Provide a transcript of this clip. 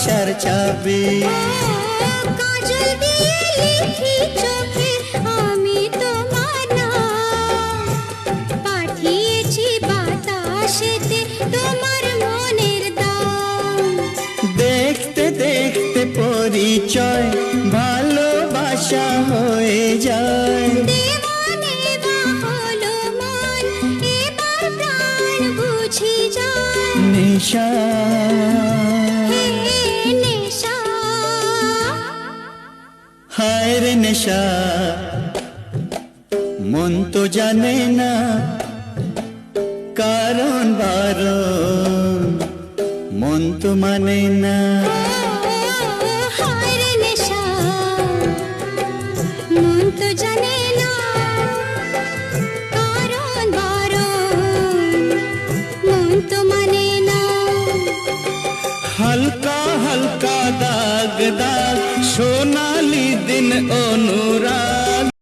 ভালোবাসার চাবি। কাজল দিয়ে লিখি চোখে আমি তোমার নাম, পাঠিয়েছি বাতাসেতে তোমার মনের দাম। দেখতে দেখতে পরিচয় ভালোবাসা হয়ে যায়। দেওয়া নেওয়া হলো মন, এবার প্রাণ বুঝি যায়। নেশা হে নেশা, হায় রে নেশা, মন তো জানে না কারণ বারণ, মন তো মানে না। হায় রে নেশা, মন তো জানে না কারণ বারণ, মন তো মানে না। হালকা হালকা দাগ দাগ সোনালি দিন অনুরাগ।